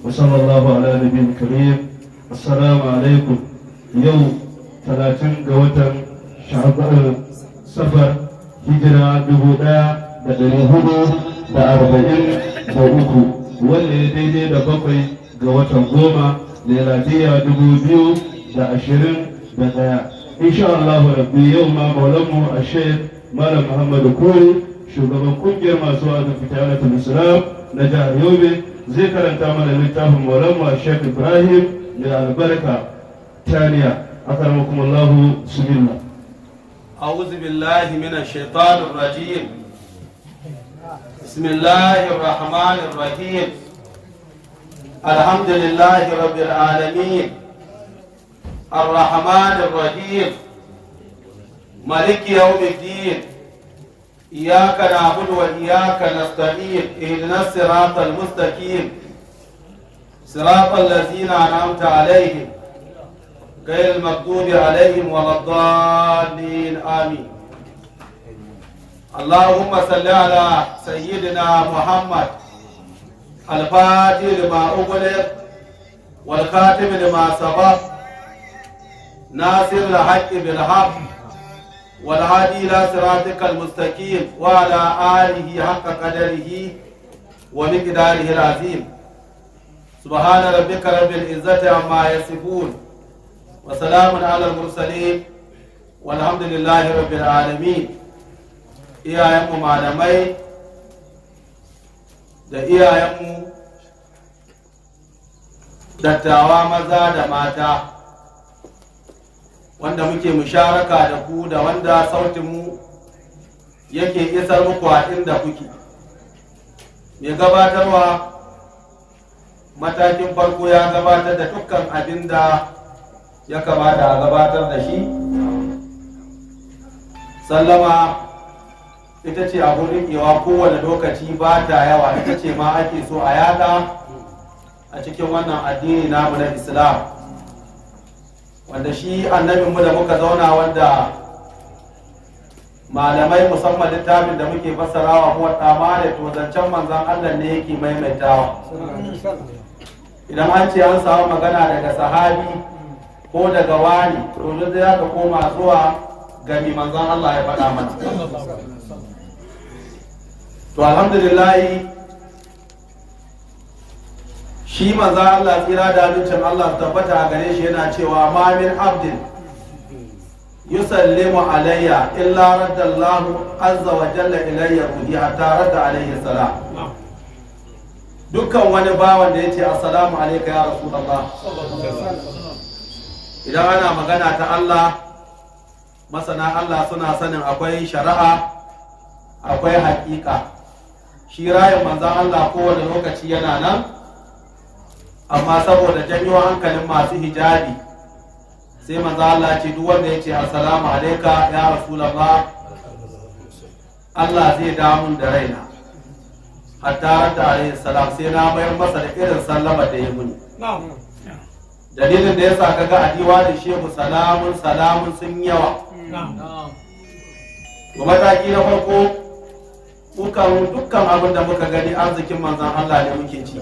وصلى الله على نبي الكريم. السلام عليكم. يوم 30 ga watan safar hijira 1443 wanda ya daidai da 7 ga watan 10 miladiya 2021. insha Allah rabbi yau ma maulanmu a Sheikh Malam Muhammadu Kuri shugaban kungiyar masu wa'azin fitanatul Islam na jihar Yobe zai karanta mana littafin maulanmu a Sheikh Ibrahim mai albarka taniya. أكرمكم الله. بسم الله. أعوذ بالله من الشيطان الرجيم. بسم الله الرحمن الرحيم. الحمد لله رب العالمين الرحمن الرحيم مالك يوم الدين إياك نعبد وإياك نستعين اهدنا الصراط المستقيم صراط الذين أنعمت عليهم غير المغضوب عليهم ولا الضالين آمين. اللهم صل على سيدنا محمد الفاتح لما أغلق والخاتم لما سبق ناصر الحق بالحق والهادي إلى صراطك المستقيم وعلى آله حق قدره ومقداره العظيم. سبحان ربك رب العزة عما يصفون وسلام على المرسلين والحمد لله رب العالمين. iyayenmu malamai da iyayenmu dattawa maza da mata wanda muke musharaka da ku da wanda sautinmu yake isar muku a inda kuke. mai gabatarwa matakin farko ya gabatar da dukkan abin da ya kamata a gabatar da shi. Sallama ita ce abun riƙewa kowane lokaci ba ta yawa, ita ce ma ake so a yada a cikin wannan addini namu na Islam, wanda shi annabinmu da muka zauna wanda malamai musamman littafin da muke fassarawa muwatta Malik to zancen manzon Allah ne yake maimaitawa. Idan an ce an samu magana daga sahabi ko daga wani to duk za ka koma zuwa gami manzon Allah ya faɗa mana. To alhamdulillah shi manzon Allah tsira da abincin Allah tabbata a gare shi yana cewa ma min abdin yusallimu alayya illa raddallahu azza wa jalla ilayya ruhi hatta radda alayhi salam. Dukkan wani bawan da yace assalamu alayka ya rasulullah, idan ana magana ta Allah, masana Allah suna sanin akwai shari'a akwai haƙiƙa. Shi rayin manzan Allah kowane lokaci yana nan, amma saboda janyo hankalin masu hijabi sai manzan Allah ce duk wanda ya ce assalamu alaika ya rasulullah Allah zai damun da raina hatta da alaihi salam, sai na mayar masa da irin sallama da ya muni. Dalilin da ya sa kaga a diwanin shehu salamun salamun sun yawa. To mataki na farko dukkan abin da muka gani arzikin manzan Allah ne muke ci,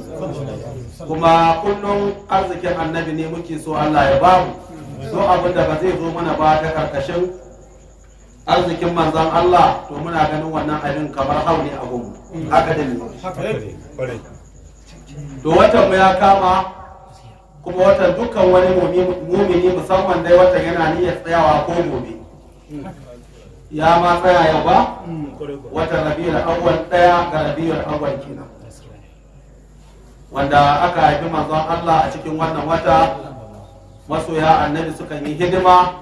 kuma kullum arzikin annabi ne muke so Allah ya bamu. So abin da ba zai zo mana ba ta karkashin arzikin manzan Allah to muna ganin wannan abin kamar hauni a gunmu. Haka da ne. To watan mu ya kama, kuma watan dukkan wani mumini musamman dai watan yana niyyar tsayawa ko gobe. Ya ma tsaya yau ba? Watan Rabiul Awwal, ɗaya ga Rabiul Awwal kenan. Wanda aka haifi manzon Allah a cikin wannan wata, masoya annabi suka yi hidima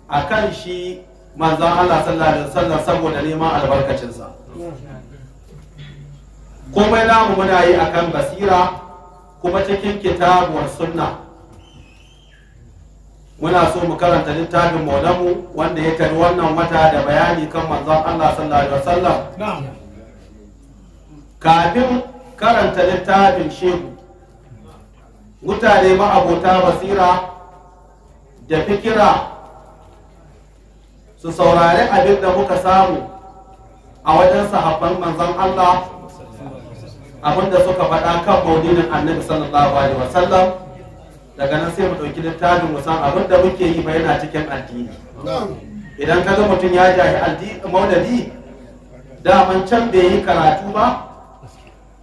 a kan shi manzon Allah sallallahu alaihi wasallam saboda neman albarkacinsa. Komai namu muna yi akan basira, kuma cikin kitabuwar sunna. Muna so mu karanta littafin maulamu wanda ya tari wannan wata da bayani kan manzon Allah sallallahu alaihi wasallam. Kafin karanta littafin shehu, mutane ma'abota basira da fikira su saurari abin da muka samu a wajen sahabban manzon Allah abinda suka faɗa kan maulidin annabi sallallahu alaihi wasallam. Daga nan sai mu ɗauki littafin mu san abinda muke yi ba yana cikin addini. Idan kaga mutum ya jahi maulidi daman can bai yi karatu ba,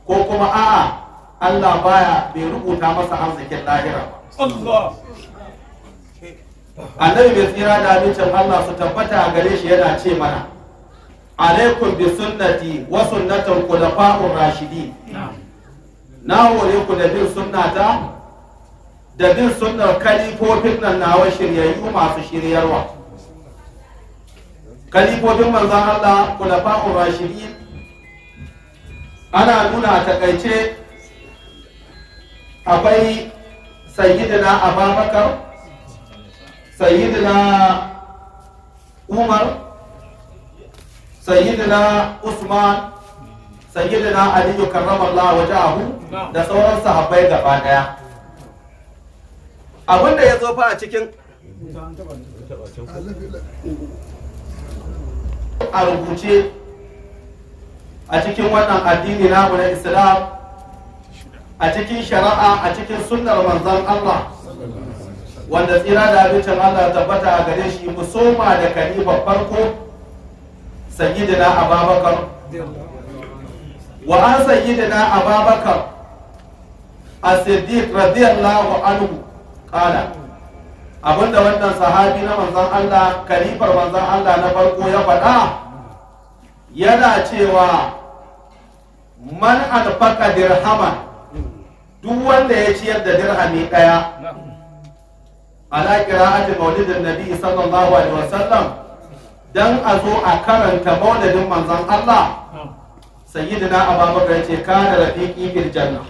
ko kuma a'a Allah bai rubuta masa arzikin lahira ba. Annabi bai tsira da abincin Allah su tabbata a gare shi yana ce mana, alaikum bi sunnati wa sunnatul khulafa'ur rashidin. Na hore ku da bin sunnata da bin sunnar kalifofin nan nawa shiryayyu masu shiryarwa. Kalifofin manzon Allah khulafa'ur rashidin ana nuna a takaice akwai sayyidina Abubakar, sayyidina Umar, sayyidina Usman, sayyidina Ali karramallahu wajahu da sauran sahabbai gaba daya. Abinda ya zo fa a cikin a rubuce a cikin wannan addini namu na Islam, a cikin shari'a, a cikin sunnar manzon Allah wanda tsira da abincin Allah tabbata a gare shi, musoma da kalifar farko sayyidina Abubakar. Wa an sayyidina Abubakar as-Siddiq radiyallahu anhu qala, abinda wannan sahabi na manzon Allah, kalifar manzon Allah na farko ya faɗa, yana cewa man anfaqa dirhaman, duk wanda ya ciyar da dirhami ɗaya ala qira'ati maulidin nabi sallallahu alaihi wasallam dan a zo a karanta maulidin manzon Allah, sayyidina Abubakar ya ce kana rafiqi fil janna,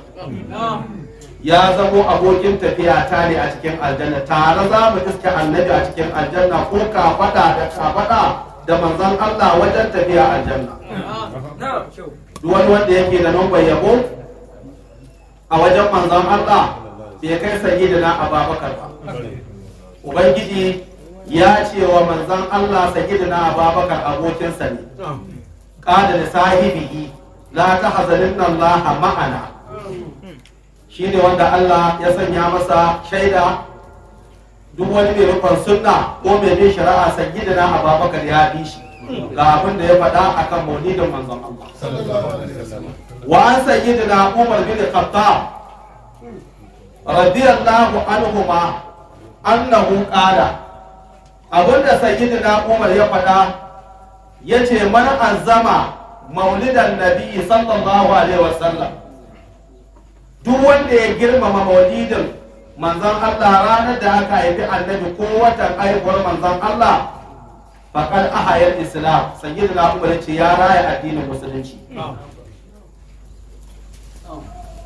ya zamo abokin tafiya ta ne a cikin aljanna, tare za mu iske annabi a cikin aljanna, ko kafada da kafada da manzon Allah wajen tafiya aljanna. Duk wani wanda yake da numbar yabo a wajen manzon Allah bai kai sayyidina Abubakar ba. Ubangiji ya ce wa manzon Allah sayyidina Abubakar abokinsa ne. Qala li sahibihi la tahzaninna Allah ma'ana. Shine wanda Allah ya sanya masa shaida, duk wani mai rufin sunna ko mai bin shari'a sayyidina Abubakar ya bi shi. Ga abin da ya faɗa akan maulidin manzon Allah. Wa an sayyidina Umar bin Khattab radiyallahu anhuma annahu qala, abinda sayyidina Umar ya faɗa yace, man azama maulidan nabi sallallahu alaihi wasallam, duk wanda ya girmama maulidin manzon Allah ranar da aka haifi annabi ko watan haihuwar manzon Allah, faqad ahayal islam. Sayyidina Umar yace ya raya addinin musulunci.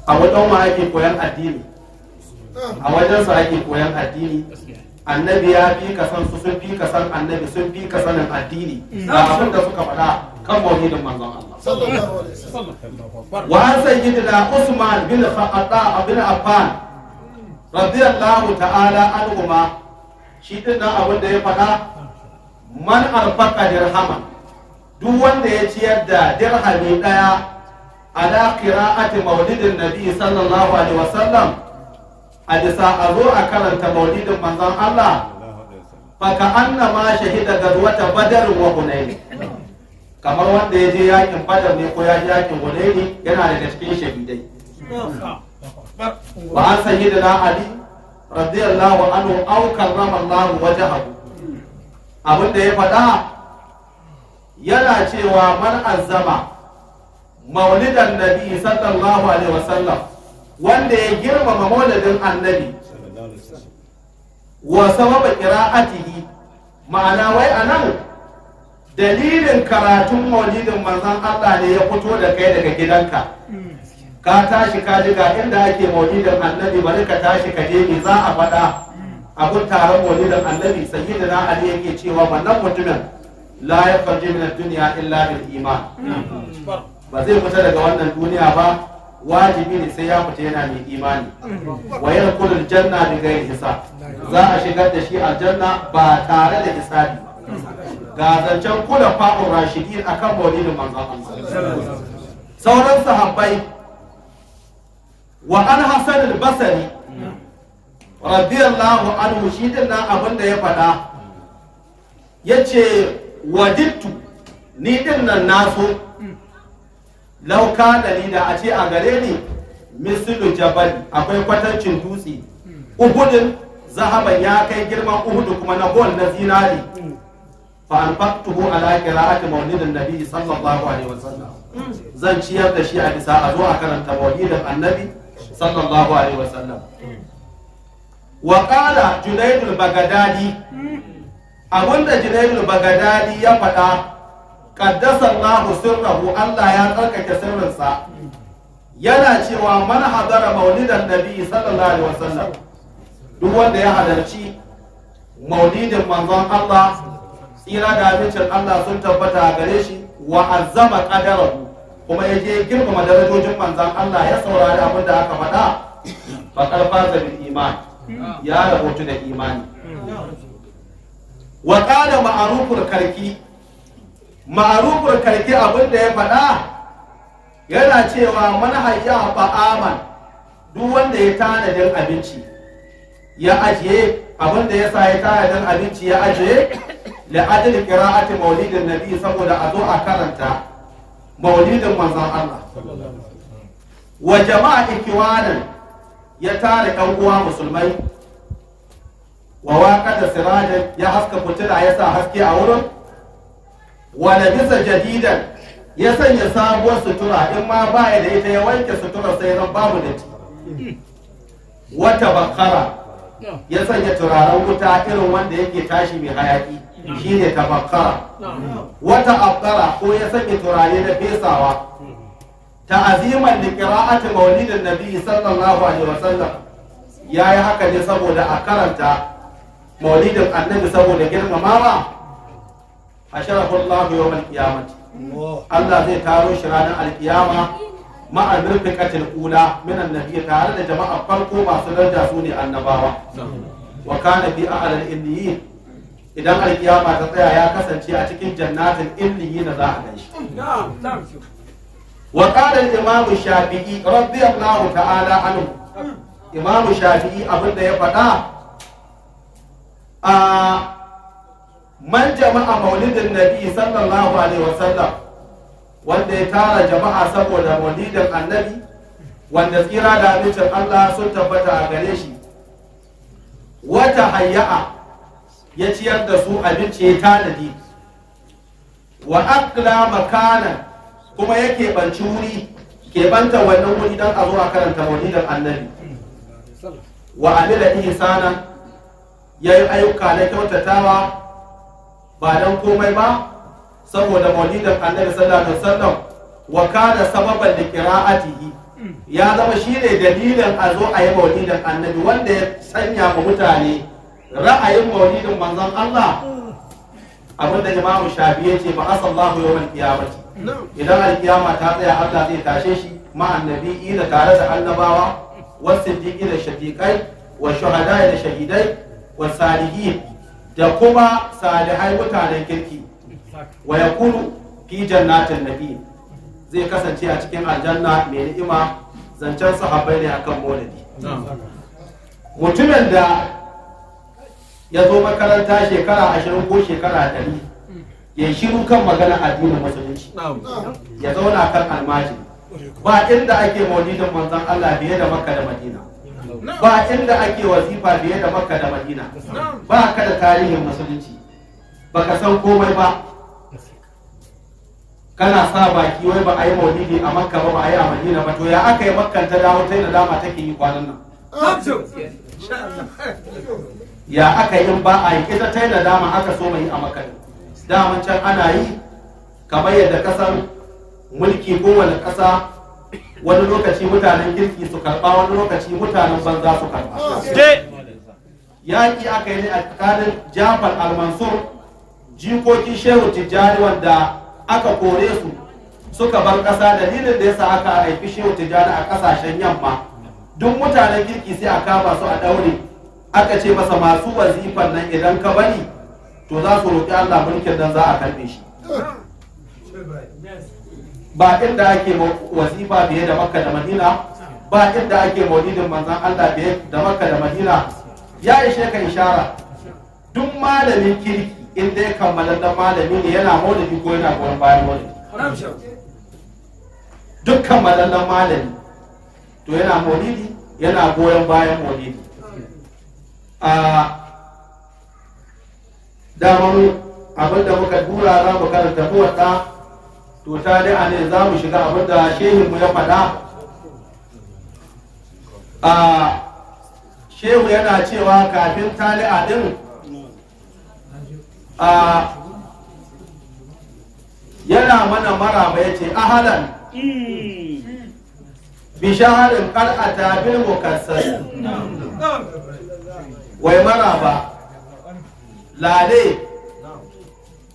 A wajen ma ake koyan addini, a wajen sa ake koyan addini. Annabi ya fi ka san su, sun fi ka san annabi, sun fi ka sanin addini. Ga abin da suka faɗa kan maulidin manzon Allah. Wa sayyidina Usman bin Affan radiyallahu ta'ala anhuma, shi din nan abin da ya faɗa, man arfaqa dirhaman, duk wanda ya ciyar da dirhami daya ala qira'ati maulidin nabi sallallahu alaihi wasallam, a bisa a zo a karanta maulidin manzon Allah, fa ka annama shahida gazwata badar wa hunayn, kamar wanda ya je yakin badar ne ko ya je yakin hunayn, yana daga cikin shahidai. Wa an sayyidina Ali radiyallahu anhu aw karrama Allah wajhahu, abin da ya faɗa yana cewa man azzama maulidan nabi sallallahu alaihi wasallam, wanda ya girmama maulidin annabi wa sababa qira'atihi, ma'ana wai anan dalilin karatun maulidin manzon Allah ne ya fito da kai daga gidanka, ka tashi ka ji ga inda ake maulidin annabi, bari ka tashi ka je me za a faɗa abun taron maulidin annabi. Sayyidina Ali yake cewa wannan mutumin la yakhruju min ad-dunya illa bil iman, ba zai fita daga wannan duniya ba, wajibi ne sai ya fita yana mai imani. Wa yadkhulul janna bi ghairi hisab, za a shigar da shi aljanna ba tare da hisabi ba. Ga zancen kula fa'ur rashidin akan maulidin manzon Allah. Sauran sahabbai wa an Hasan al-Basri radiyallahu anhu shi din nan abin da ya faɗa yace wadittu ni din nan naso lauka da ni da a ce a gare ni mislu jabal akwai kwatancin dutse uhudin zahaban ya kai girman uhudu kuma na gol na zinari fa anfaqtuhu ala qira'ati maulidin nabi sallallahu alaihi wasallam zan ciyar da shi a bisa a zo a karanta maulidin annabi sallallahu alaihi wasallam wa qala junayd al-baghdadi abunda junayd al-baghdadi ya faɗa qaddasa Allahu sirrahu Allah ya tsarkake sirrinsa yana cewa man hadara maulidan nabi sallallahu alaihi wasallam duk wanda ya halarci maulidin manzon Allah tsira da abincin Allah sun tabbata a gare shi wa azzama qadarahu kuma ya je girmama darajojin manzon Allah ya saurari abin da aka faɗa faqad faza bil iman ya rahoto da imani wa qala ma'rufur karki ma'rufur karki abin da ya faɗa yana cewa man hayya fa'aman duk wanda ya tanadin abinci ya ajiye abin da ya sa ya tanadin abinci ya ajiye la ajli qira'ati maulidin nabi saboda a zo a karanta maulidin manzon Allah wa jama'a ikwanan ya tare ɗan uwa musulmai wa waqa da sirajan ya haska fitila ya sa haske a wurin wa labisa jadidan ya sanya sabuwar sutura in ma baya da ita ya wanke sutura sai ran babu da wata bakara ya sanya turaren wuta irin wanda yake tashi mai hayaki shine tabakkara wata abdara ko ya sanya turare na fesawa ta'aziman li qira'ati maulidin nabi sallallahu alaihi wasallam yayi haka ne saboda a karanta maulidin annabi saboda girmamawa asharafu Allah yawmal qiyamah Allah zai taro shi ranar alkiyama ma'a mirfiqatil ula min annabi tare da jama'a farko masu daraja su ne annabawa wa kana bi a'lal illiyin idan alkiyama ta tsaya ya kasance a cikin jannatin illiyin za a ganshi wa qala al-imam shafi'i radiyallahu ta'ala anhu imam shafi'i abinda ya faɗa a man jama'a maulidin nabi sallallahu alaihi wasallam wanda ya tara jama'a saboda maulidin annabi wanda tsira da abincin Allah sun tabbata a gare shi wata hayya'a ya ciyar da su abinci ya tanadi wa akla makanan kuma ya keɓanci wuri keɓanta wannan wuri don a zo a karanta maulidin annabi wa amila ihsanan ya yi ayyuka na kyautatawa ba don komai ba saboda maulidin annabi sallallahu alaihi wasallam wa kana sababan da qira'atihi ya zama shine dalilin a zo a yi maulidin annabi wanda ya sanya ma mutane ra'ayin maulidin manzon Allah abinda Imam Shafi ya ce ba asallahu yawmal qiyamati idan alkiyama ta tsaya Allah zai tashe shi ma annabi da tare da annabawa wasiddiqi da shadiqai wa shuhada da shahidai wa salihin da kuma salihai mutanen kirki wa yakunu fi jannatin nabi zai kasance a cikin aljanna mai ni'ima zancen sahabbai ne akan maulidi mutumin da ya zo makaranta shekara 20 ko shekara 100 ya shiru kan magana addinin musulunci ya zauna kan almajiri ba inda ake maulidin manzon Allah biye da Makka da Madina ba inda ake wazifa biye da Makka da Madina ba ka da tarihin musulunci baka san komai ba kana sa baki wai ba a yi maulidi a Makka ba a yi a Madina ba to ya aka yi Makka ta dawo ta da dama take yi kwanan nan ya aka yi ba a yi ita ta da dama aka so mai a Makka daman can ana yi kamar yadda kasar mulki kowane ƙasa wani lokaci mutanen kirki su karɓa wani lokaci mutanen banza su karɓa yaƙi aka yi ne a tsakanin Jafar al-Mansur jikokin Shehu Tijjani wanda aka kore su suka bar ƙasa dalilin da yasa aka haifi Shehu Tijjani a ƙasashen yamma duk mutanen kirki sai a kama su a ɗaure aka ce masa masu wazifan nan idan ka bari to za su roƙi Allah mulkin nan za a karɓe shi ba inda ake wazifa biye da Makka da Madina ba inda ake maulidin manzon Allah da Makka da Madina ya ishe ka ishara. Duk malamin kirki inda ya kammala da malami ne yana maulidi ko yana goyon bayan maulidi. Duk kammalallen malami to yana maulidi yana goyon bayan maulidi. Daman abinda muka dura za mu karanta muwaɗa, to ta da ne za mu shiga abinda shehinmu ya faɗa. Shehu yana cewa kafin tali'a din yana mana maraba ya ce ahalan bishaharin ƙar'ata bil mukassas. Wai maraba lale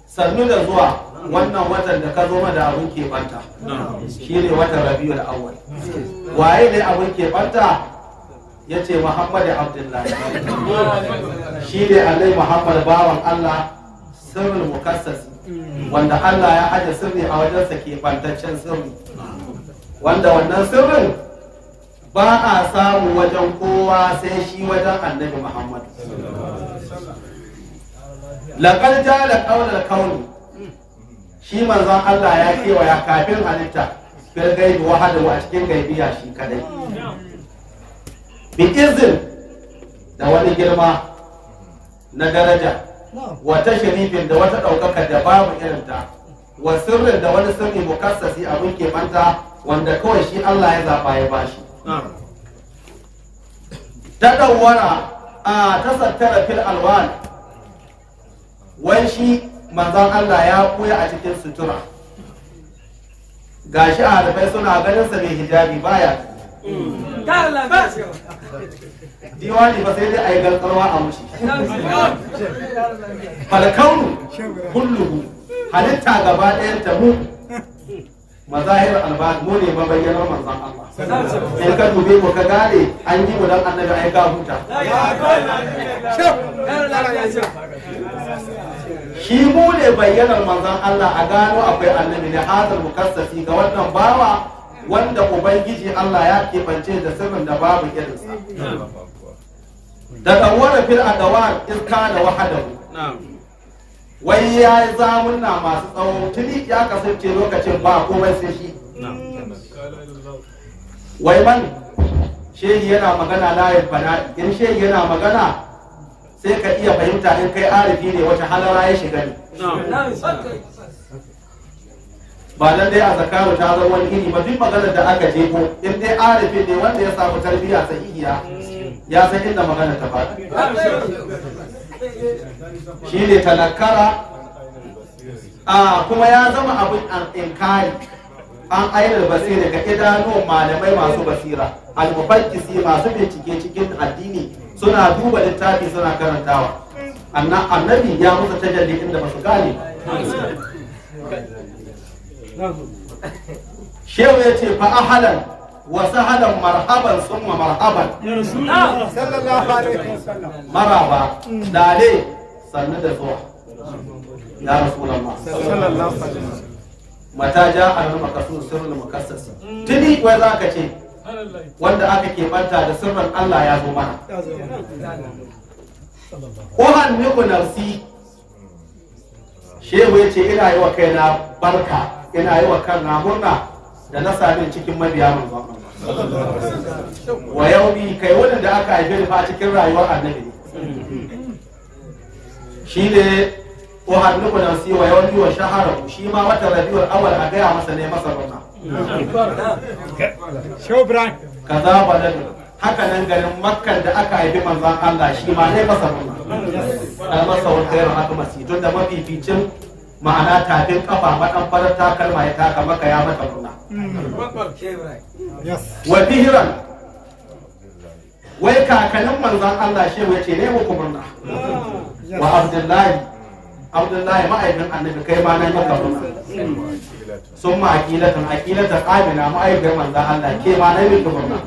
sannu da zuwa wannan watan da ka zo da abin keɓanta shi ne watan Rabiul Awwal. Waye ne abin keɓanta? Ya ce Muhammadu Abdullahi, shi ne Annabi Muhammad bawan Allah sirrul mukassas, wanda Allah ya aje sirri a wajensa keɓantaccen sirri, wanda wannan sirrin ba a samu wajen kowa sai shi wajen Annabi Muhammad. Laƙar jala ƙaunar kauni, shi manzon Allah ya kewaya kafin halitta fil gaibi wahadahu a cikin gaibiya shi kadai. Bi izin da wani girma na daraja, wata sharifin da wata ɗaukaka da babu irinta, wa sirrin da wani sirri mukassasi abin keɓanta wanda kawai shi Allah ya zaɓa ya bashi. Ta ɗauwara a tasattara fil alwan, wai shi manzon Allah ya koya a cikin sutura. Gashi a harfai suna ganin sa mai hijabi baya. Diwani ba sai dai a yi garkarwa a wuce. Falkaunu kulluhu halitta gaba ɗayan ta mu mazahir albad mu ne mabayyanar manzon Allah. In ka dube mu ka gane an yi mu dan annabi ai ka huta. Shi mu ne bayyanar manzon Allah a gano akwai annabi ne hazar mukassasi ga wannan bawa wanda ubangiji Allah ya keɓance da sirrin da babu irinsa. Da ɗauwara fil adawar iska da wahadahu. Wai ya yi zamunna masu tsawo tuni ya kasance lokacin ba komai sai shi. Wai man shehi yana magana layin fana'i, in shehi yana magana sai ka iya fahimta in kai arifi ne wata halara ya shiga ne. Ba dan dai a zakaru ta zama wani iri ba, duk maganar da aka jefo in dai arifi ne wanda ya samu tarbiyya sahihiya ya san inda magana ta faɗi. Shi ne talakkara kuma ya zama abin inkari an ainar basira ga idanuwan malamai masu basira, almufakkisi masu bincike cikin addini suna duba littafi suna karantawa. Annabi ya musu tajalli inda ba su gane. Shehu ya ce fa ahalan wa sahalan marhaban summa marhaban. Maraba dale sannu da zuwa ya Rasulullah. Mata ja a makasun sirrul mukassas. Tuni wai za ka ce wanda aka keɓanta da sirrin Allah ya zo mana. Uhanniku nafsi, shehu ya ce ina yi wa kaina barka, ina yi wa kaina murna da na sami cikin mabiya manzon Allah. Wa yaumi kai wanda da aka haife fa cikin rayuwar annabi ne. Shi ne uhanniku nafsi wa yaumi wa shahara, shi ma wata Rabiul Awwal a gaya masa ne masa murna. Kaza baladu haka nan garin Makkan da aka haifi manzon Allah shi ma ne masa murna. Al masa wa khairu akmasi, tun da mafificin ma'ana tafin kafa madan farar takalma ya taka maka ya mata murna. Wa bihran wai kakanin manzon Allah shehu yace ne muku murna. Wa Abdullahi ma'aifin annabi kai ma nan maka murna. Sun ma akilatan amina ma'aifin manzon Allah ke ma nan miki murna.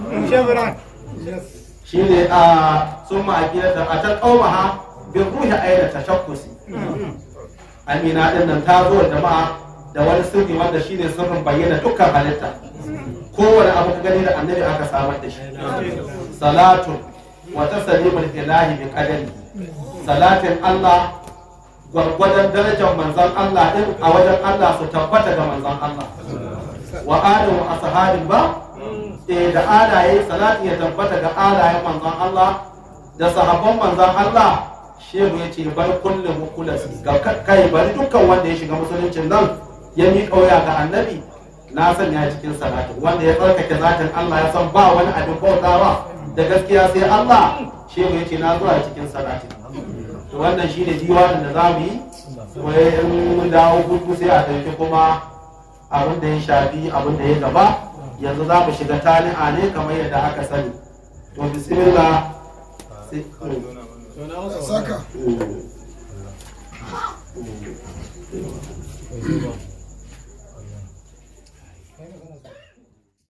Shi ne sun ma akilatan a ta qaumaha bi ruhi ayna tashakkusi. Amina din nan ta zo jama'a da wani sirri wanda shine sirrin bayyana dukkan halitta. kowane abu ka gani da annabi aka samar da shi. Salatun wa taslimul ilahi bi qadari, salatin Allah gwargwadon darajar manzon Allah din a wajen Allah su tabbata ga manzon Allah wa alihi wa ashabin ba da alaye salati ya tabbata ga alayen manzon Allah da sahabban manzon Allah. Shehu ya ce bar kullu mukulasi ga kai bari dukkan wanda ya shiga musuluncin nan ya mi kauya ga annabi na sanya cikin salatin, wanda ya tsarkake zatin Allah ya san ba wani abin bautawa da gaskiya sai Allah. Shehu ya ce na zuwa cikin salatin. To wannan shine diwanin da zamu yi, wai in mun dawo hutu sai a dauki kuma abin da ya shafi abin da ya gaba. Yanzu za mu shiga tali'a ne kamar yadda aka sani. To bismillah. Saka.